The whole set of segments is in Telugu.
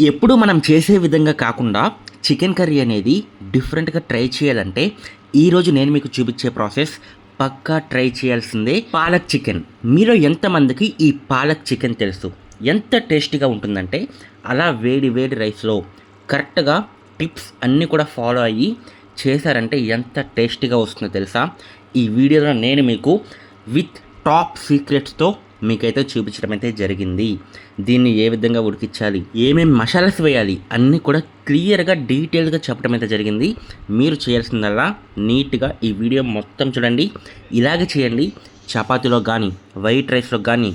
ఎప్పుడు మనం చేసే విధంగా కాకుండా చికెన్ కర్రీ అనేది డిఫరెంట్గా ట్రై చేయాలంటే ఈరోజు నేను మీకు చూపించే ప్రాసెస్ పక్కా ట్రై చేయాల్సిందే. పాలక్ చికెన్. మీలో ఎంతమందికి ఈ పాలక్ చికెన్ తెలుసు? ఎంత టేస్టీగా ఉంటుందంటే అలా వేడి వేడి రైస్లో కరెక్ట్గా టిప్స్ అన్నీ కూడా ఫాలో అయ్యి చేశారంటే ఎంత టేస్టీగా వస్తుందో తెలుసా? ఈ వీడియోలో నేను మీకు విత్ టాప్ సీక్రెట్స్తో మీకైతే చూపించడం అయితే జరిగింది. దీన్ని ఏ విధంగా ఉడికించాలి, ఏమేమి మసాలాస్ వేయాలి అన్నీ కూడా క్లియర్గా డీటెయిల్గా చెప్పడం అయితే జరిగింది. మీరు చేయాల్సిందల్లా నీట్గా ఈ వీడియో మొత్తం చూడండి. ఇలాగే చేయండి. చపాతీలో కానీ వైట్ రైస్లో కానీ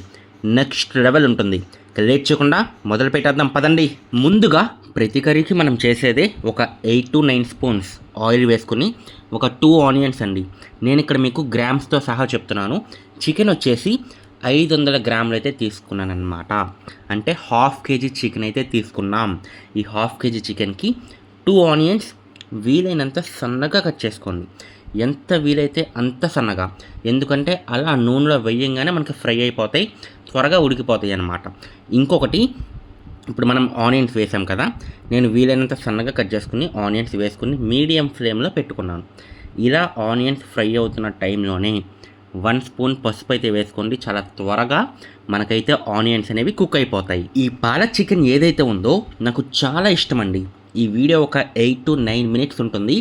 నెక్స్ట్ లెవెల్ ఉంటుంది. లేట్ చేయకుండా మొదలు పెట్టేద్దాం పదండి. ముందుగా ప్రతి కర్రీకి మనం చేసేదే ఒక 8 to 9 స్పూన్స్ ఆయిల్ వేసుకుని ఒక 2 ఆనియన్స్ అండి. నేను ఇక్కడ మీకు గ్రామ్స్తో సహా చెప్తున్నాను. చికెన్ వచ్చేసి 500 గ్రాములు అయితే తీసుకున్నాను అనమాట. అంటే హాఫ్ కేజీ చికెన్ అయితే తీసుకున్నాం. ఈ హాఫ్ కేజీ చికెన్కి 2 ఆనియన్స్ వీలైనంత సన్నగా కట్ చేసుకోండి. ఎంత వీలైతే అంత సన్నగా, ఎందుకంటే అలా నూనెలో వేయంగానే మనకి ఫ్రై అయిపోతాయి, త్వరగా ఉడికిపోతాయి అన్నమాట. ఇంకొకటి, ఇప్పుడు మనం ఆనియన్స్ వేసాం కదా, నేను వీలైనంత సన్నగా కట్ చేసుకుని ఆనియన్స్ వేసుకుని మీడియం ఫ్లేమ్లో పెట్టుకున్నాను. ఇలా ఆనియన్స్ ఫ్రై అవుతున్న టైంలోనే 1 స్పూన్ పసుపు అయితే వేసుకోండి. చాలా త్వరగా మనకైతే ఆనియన్స్ అనేవి కుక్ అయిపోతాయి. ఈ పాలక్ చికెన్ ఏదైతే ఉందో నాకు చాలా ఇష్టం అండి. ఈ వీడియో ఒక 8 to 9 మినిట్స్ ఉంటుంది.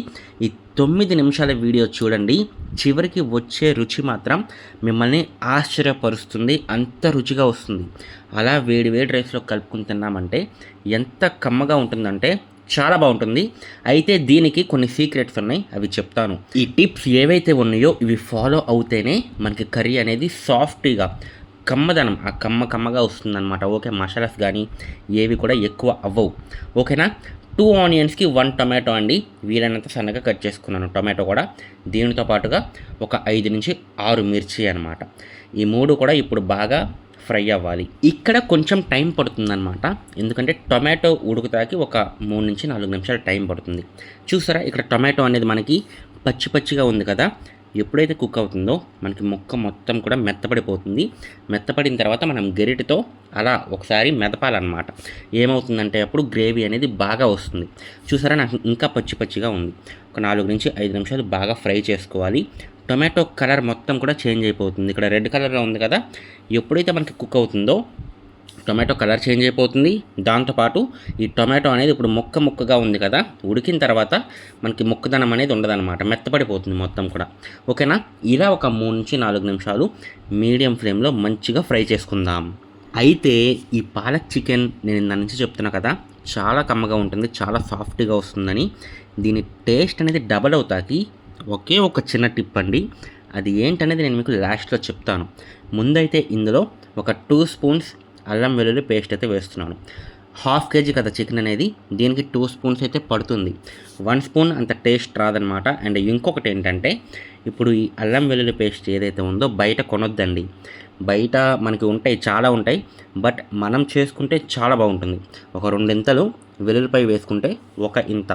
ఈ 9 నిమిషాల వీడియో చూడండి. చివరికి వచ్చే రుచి మాత్రం మిమ్మల్ని ఆశ్చర్యపరుస్తుంది. అంత రుచిగా వస్తుంది. అలా వేడి వేడి రైస్లో కలుపుకుని తిన్నామంటే ఎంత కమ్మగా ఉంటుందంటే చాలా బాగుంటుంది. అయితే దీనికి కొన్ని సీక్రెట్స్ ఉన్నాయి, అవి చెప్తాను. ఈ టిప్స్ ఏవైతే ఉన్నాయో ఇవి ఫాలో అవుతేనే మనకి కర్రీ అనేది సాఫ్ట్గా కమ్మదనం, ఆ కమ్మగా వస్తుందన్నమాట. ఓకే, మసాలాస్ కానీ ఏవి కూడా ఎక్కువ అవ్వవు. ఓకేనా? 2 ఆనియన్స్కి 1 టొమాటో అండి, వీలైనంత సన్నగా కట్ చేసుకున్నాను. టొమాటో కూడా దీనితో పాటుగా ఒక 5 నుంచి 6 మిర్చి అనమాట. ఈ 3 కూడా ఇప్పుడు బాగా ఫ్రై అవ్వాలి. ఇక్కడ కొంచెం టైం పడుతుందన్నమాట, ఎందుకంటే టొమాటో ఉడుకుతాకి ఒక 3 నుంచి 4 నిమిషాలు టైం పడుతుంది. చూసారా, ఇక్కడ టొమాటో అనేది మనకి పచ్చిగా ఉంది కదా. ఎప్పుడైతే కుక్ అవుతుందో మనకి ముక్క మొత్తం కూడా మెత్తపడిపోతుంది. మెత్తపడిన తర్వాత మనం గరిటెతో అలా ఒకసారి మెదపాలన్నమాట. ఏమవుతుందంటే అప్పుడు గ్రేవీ అనేది బాగా వస్తుంది. చూసారా, నాకు ఇంకా పచ్చిగా ఉంది. ఒక 4 నుంచి 5 నిమిషాలు బాగా ఫ్రై చేసుకోవాలి. టొమాటో కలర్ మొత్తం కూడా చేంజ్ అయిపోతుంది. ఇక్కడ రెడ్ కలర్లో ఉంది కదా, ఎప్పుడైతే మనకి కుక్ అవుతుందో టొమాటో కలర్ చేంజ్ అయిపోతుంది. దాంతోపాటు ఈ టొమాటో అనేది ఇప్పుడు ముక్కగా ఉంది కదా, ఉడికిన తర్వాత మనకి ముక్కదనం అనేది ఉండదన్నమాట, మెత్తపడిపోతుంది మొత్తం కూడా. ఓకేనా? ఇలా ఒక 3 నుంచి 4 నిమిషాలు మీడియం ఫ్లేమ్లో మంచిగా ఫ్రై చేసుకుందాం. అయితే ఈ పాలక్ చికెన్ నేను ఇందా నుంచి చెప్తున్నా కదా, చాలా కమ్మగా ఉంటుంది, చాలా సాఫ్ట్గా వస్తుందని. దీని టేస్ట్ అనేది డబల్ అవుతాకి ఒకే ఒక చిన్న టిప్ అండి. అది ఏంటనేది నేను మీకు లాస్ట్లో చెప్తాను. ముందైతే ఇందులో ఒక 2 స్పూన్స్ అల్లం వెల్లుల్లి పేస్ట్ అయితే వేస్తున్నాను. హాఫ్ కేజీ కదా చికెన్ అనేది, దీనికి 2 స్పూన్స్ అయితే పడుతుంది. 1 స్పూన్ అంత టేస్ట్ రాదనమాట. అండ్ ఇంకొకటి ఏంటంటే, ఇప్పుడు ఈ అల్లం వెల్లుల్లి పేస్ట్ ఏదైతే ఉందో బయట కొనొద్దండి. బయట మనకి ఉంటాయి, చాలా ఉంటాయి, బట్ మనం చేసుకుంటే చాలా బాగుంటుంది. ఒక 2 ఇంతలు వెల్లుల్లిపాయ వేసుకుంటే ఒక ఇంత.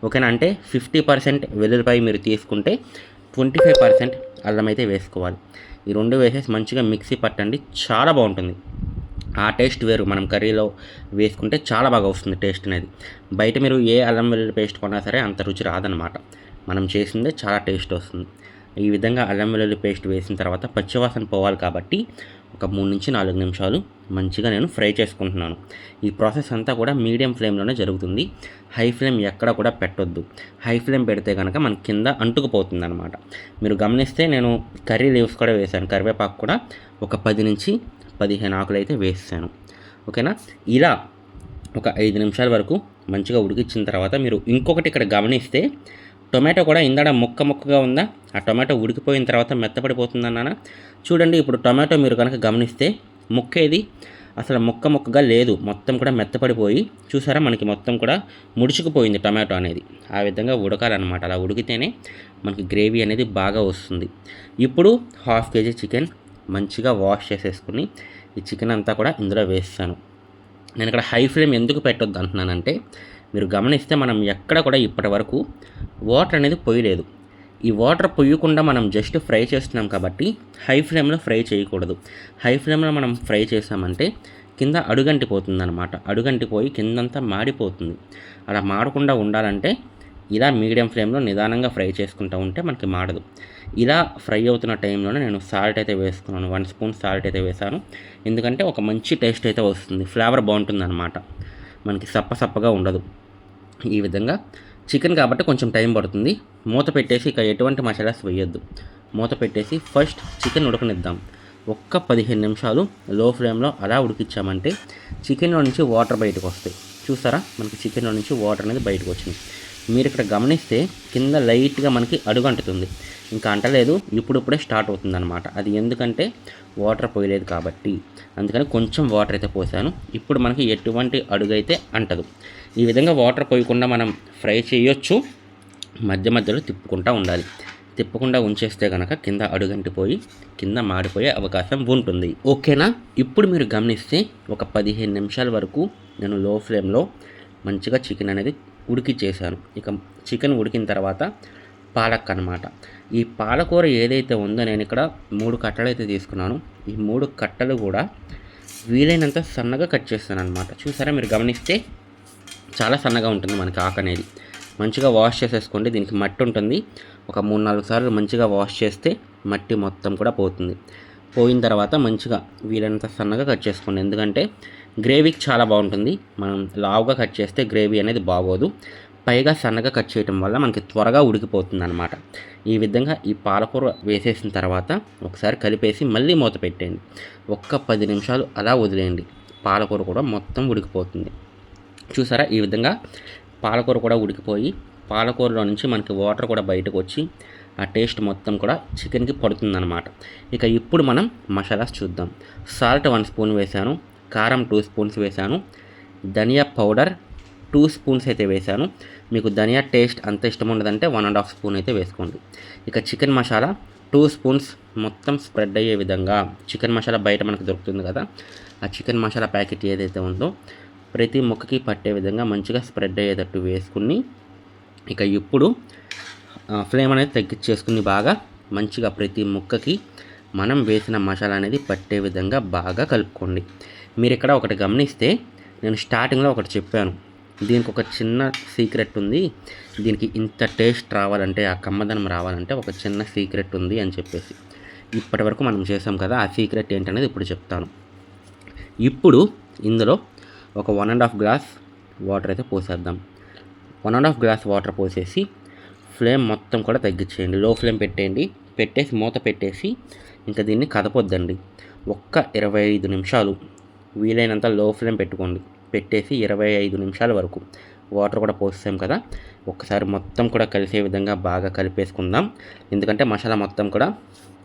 ఓకేనా? అంటే 50% వెల్లుల్లిపాయ మీరు తీసుకుంటే 25% అల్లం అయితే వేసుకోవాలి. ఈ 2 వేసేసి మంచిగా మిక్సీ పట్టండి, చాలా బాగుంటుంది. ఆ టేస్ట్ వేరు, మనం కర్రీలో వేసుకుంటే చాలా బాగా వస్తుంది టేస్ట్ అనేది. బయట మీరు ఏ అల్లం వెల్లుల్లి పేస్ట్ కొన్నా సరే అంత రుచి రాదనమాట. మనం చేసిందే చాలా టేస్ట్ వస్తుంది. ఈ విధంగా అల్లం వెల్లుల్లి పేస్ట్ వేసిన తర్వాత పచ్చివాసన పోవాలి కాబట్టి ఒక 3 నుంచి 4 నిమిషాలు మంచిగా నేను ఫ్రై చేసుకుంటున్నాను. ఈ ప్రాసెస్ అంతా కూడా మీడియం ఫ్లేమ్లోనే జరుగుతుంది. హై ఫ్లేమ్ ఎక్కడ కూడా పెట్టొద్దు. హై ఫ్లేమ్ పెడితే కనుక మన కింద అంటుకుపోతుంది అనమాట. మీరు గమనిస్తే నేను కర్రీ లీవ్స్ కూడా వేశాను, కరివేపాకు కూడా ఒక 10 నుంచి 15 ఆకులు అయితే వేసాను. ఓకేనా? ఇలా ఒక 5 నిమిషాల వరకు మంచిగా ఉడికించిన తర్వాత మీరు ఇంకొకటి ఇక్కడ గమనిస్తే, టొమాటో కూడా ఇందాక ముక్కగా ఉందా, ఆ టొమాటో ఉడికిపోయిన తర్వాత మెత్తపడిపోతుందన్నానా? చూడండి, ఇప్పుడు టొమాటో మీరు కనుక గమనిస్తే ముక్కేది అసలు ముక్కగా లేదు, మొత్తం కూడా మెత్తపడిపోయి, చూసారా మనకి మొత్తం కూడా ముడుచుకుపోయింది టొమాటో అనేది. ఆ విధంగా ఉడకాలన్నమాట. అలా ఉడికితేనే మనకి గ్రేవీ అనేది బాగా వస్తుంది. ఇప్పుడు హాఫ్ కేజీ చికెన్ మంచిగా వాష్ చేసేసుకుని ఈ చికెన్ అంతా కూడా ఇందులో వేస్తాను. నేను ఇక్కడ హై ఫ్లేమ్ ఎందుకు పెట్టొద్దు అంటున్నానంటే, మీరు గమనిస్తే మనం ఎక్కడ కూడా ఇప్పటి వరకు వాటర్ అనేది పొయ్యలేదు. ఈ వాటర్ పొయ్యకుండా మనం జస్ట్ ఫ్రై చేస్తున్నాం కాబట్టి హై ఫ్లేమ్లో ఫ్రై చేయకూడదు. హై ఫ్లేమ్లో మనం ఫ్రై చేసామంటే కింద అడుగంటిపోతుంది అనమాట. అడుగంటిపోయి కిందంతా మాడిపోతుంది. అలా మాడకుండా ఉండాలంటే ఇలా మీడియం ఫ్లేమ్లో నిదానంగా ఫ్రై చేసుకుంటూ ఉంటే మనకి మాడదు. ఇలా ఫ్రై అవుతున్న టైంలోనే నేను సాల్ట్ అయితే వేసుకున్నాను. 1 స్పూన్ సాల్ట్ అయితే వేసాను. ఎందుకంటే ఒక మంచి టేస్ట్ అయితే వస్తుంది, ఫ్లేవర్ బాగుంటుందన్నమాట, మనకి సప్పగా ఉండదు. ఈ విధంగా చికెన్ కాబట్టి కొంచెం టైం పడుతుంది. మూత పెట్టేసి ఇక ఎటువంటి మసాలాస్ వేయొద్దు. మూత పెట్టేసి ఫస్ట్ చికెన్ ఉడకనిద్దాం. ఒక్క 15 నిమిషాలు లో ఫ్లేమ్లో అలా ఉడికించామంటే చికెన్లో నుంచి వాటర్ బయటకు వస్తాయి. చూసారా, మనకి చికెన్లో నుంచి వాటర్ అనేది బయటకు వచ్చింది. మీరు ఇక్కడ గమనిస్తే కింద లైట్గా మనకి అడుగు అంటుతుంది. ఇంకా అంటలేదు, ఇప్పుడిప్పుడే స్టార్ట్ అవుతుందన్నమాట. అది ఎందుకంటే వాటర్ పోయలేదు కాబట్టి, అందుకని కొంచెం వాటర్ అయితే పోసాను. ఇప్పుడు మనకి ఎటువంటి అడుగు అయితే అంటదు. ఈ విధంగా వాటర్ పోయకుండా మనం ఫ్రై చేయొచ్చు. మధ్య మధ్యలో తిప్పుకుంటూ ఉండాలి. తిప్పకుండా ఉంచేస్తే కనుక కింద అడుగంటిపోయి కింద మాడిపోయే అవకాశం ఉంటుంది. ఓకేనా? ఇప్పుడు మీరు గమనిస్తే ఒక 15 నిమిషాల వరకు నేను లో ఫ్లేమ్లో మంచిగా చికెన్ అనేది ఉడికిచ్చేసాను. ఇక చికెన్ ఉడికిన తర్వాత పాలక్ అనమాట. ఈ పాలకూర ఏదైతే ఉందో నేను ఇక్కడ 3 కట్టలు అయితే తీసుకున్నాను. ఈ 3 కట్టలు కూడా వీలైనంత సన్నగా కట్ చేస్తాను అనమాట. చూసారా, మీరు గమనిస్తే చాలా సన్నగా ఉంటుంది మనకి ఆకు అనేది. మంచిగా వాష్ చేసేసుకోండి. దీనికి మట్టి ఉంటుంది. ఒక 3-4 సార్లు మంచిగా వాష్ చేస్తే మట్టి మొత్తం కూడా పోతుంది. పోయిన తర్వాత మంచిగా వీలైనంత సన్నగా కట్ చేసుకోండి. ఎందుకంటే గ్రేవీకి చాలా బాగుంటుంది. మనం లావుగా కట్ చేస్తే గ్రేవీ అనేది బాగోదు. పైగా సన్నగా కట్ చేయడం వల్ల మనకి త్వరగా ఉడికిపోతుంది అనమాట. ఈ విధంగా ఈ పాలకూర వేసేసిన తర్వాత ఒకసారి కలిపేసి మళ్ళీ మూత పెట్టేయండి. ఒక్క 10 నిమిషాలు అలా వదిలేయండి. పాలకూర కూడా మొత్తం ఉడికిపోతుంది. చూసారా, ఈ విధంగా పాలకూర కూడా ఉడికిపోయి పాలకూరలో నుంచి మనకి వాటర్ కూడా బయటకు వచ్చి ఆ టేస్ట్ మొత్తం కూడా చికెన్కి పడుతుందన్నమాట. ఇక ఇప్పుడు మనం మసాలాస్ చూద్దాం. సాల్ట్ 1 స్పూన్ వేసాను. కారం 2 స్పూన్స్ వేసాను. ధనియా పౌడర్ 2 స్పూన్స్ అయితే వేసాను. మీకు ధనియా టేస్ట్ అంత ఇష్టం ఉండదంటే 1.5 స్పూన్ అయితే వేసుకోండి. ఇక చికెన్ మసాలా 2 స్పూన్స్ మొత్తం స్ప్రెడ్ అయ్యే విధంగా, చికెన్ మసాలా బయట మనకు దొరుకుతుంది కదా, ఆ చికెన్ మసాలా ప్యాకెట్ ఏదైతే ఉందో ప్రతి ముక్కకి పట్టే విధంగా మంచిగా స్ప్రెడ్ అయ్యేటట్టు వేసుకుని ఇక ఇప్పుడు ఫ్లేమ్ అనేది తగ్గించేసుకుని బాగా మంచిగా ప్రతి ముక్కకి మనం వేసిన మసాలా అనేది పట్టే విధంగా బాగా కలుపుకోండి. మీరు ఇక్కడ ఒకటి గమనిస్తే, నేను స్టార్టింగ్లో ఒకటి చెప్పాను, దీనికి ఒక చిన్న సీక్రెట్ ఉంది. దీనికి ఇంత టేస్ట్ రావాలంటే, ఆ కమ్మదనం రావాలంటే ఒక చిన్న సీక్రెట్ ఉంది అని చెప్పేసి. ఇప్పటి వరకు మనం చేసాం కదా, ఆ సీక్రెట్ ఏంటనేది ఇప్పుడు చెప్తాను. ఇప్పుడు ఇందులో ఒక 1.5 గ్లాస్ వాటర్ అయితే పోసేద్దాం. 1.5 గ్లాస్ వాటర్ పోసేసి ఫ్లేమ్ మొత్తం కూడా తగ్గించేయండి. లో ఫ్లేమ్ పెట్టేయండి. పెట్టేసి మూత పెట్టేసి ఇంకా దీన్ని కదపొద్దండి. ఒక్క 25 నిమిషాలు వీలైనంత లో ఫ్లేమ్ పెట్టుకోండి. పెట్టేసి 25 నిమిషాల వరకు వాటర్ కూడా పోసాం కదా, ఒక్కసారి మొత్తం కూడా కలిసే విధంగా బాగా కలిపేసుకుందాం. ఎందుకంటే మసాలా మొత్తం కూడా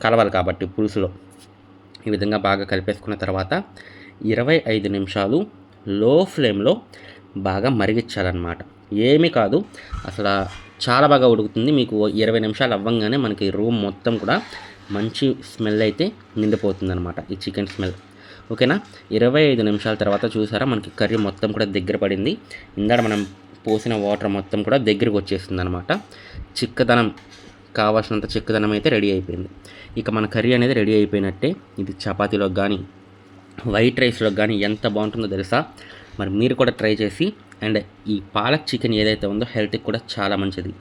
కలవాలి కాబట్టి పులుసులో. ఈ విధంగా బాగా కలిపేసుకున్న తర్వాత 25 నిమిషాలు లో ఫ్లేమ్లో బాగా మరిగించాలన్నమాట. ఏమీ కాదు, అసలు చాలా బాగా ఉడుకుతుంది. మీకు 20 నిమిషాలు అవ్వంగానే మనకి రూమ్ మొత్తం కూడా మంచి స్మెల్ అయితే నిండిపోతుంది అనమాట, ఈ చికెన్ స్మెల్. ఓకేనా? 25 నిమిషాల తర్వాత చూసారా, మనకి కర్రీ మొత్తం కూడా దగ్గర పడింది. ఇందాక మనం పోసిన వాటర్ మొత్తం కూడా దగ్గరికి వచ్చేస్తుంది అనమాట. చిక్కదనం, కావాల్సినంత చిక్కదనం అయితే రెడీ అయిపోయింది. ఇక మన కర్రీ అనేది రెడీ అయిపోయినట్టే. ఇది చపాతీలోకి కానీ వైట్ రైస్లోకి కానీ ఎంత బాగుంటుందో తెలుసా? మరి మీరు కూడా ట్రై చేసి, అండ్ ఈ పాలక్ చికెన్ ఏదైతే ఉందో హెల్త్కి కూడా చాలా మంచిది.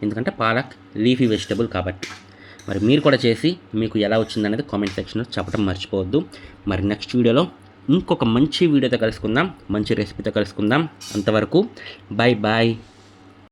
ఎందుకంటే పాలక్ లీఫీ వెజిటబుల్ కాబట్టి. మరి మీరు కూడా చేసి మీకు ఎలా వచ్చిందనేది కామెంట్ సెక్షన్లో చెప్పడం మర్చిపోవద్దు. మరి నెక్స్ట్ వీడియోలో ఇంకొక మంచి వీడియోతో కలుసుకుందాం, మంచి రెసిపీతో కలుసుకుందాం. అంతవరకు బాయ్ బాయ్.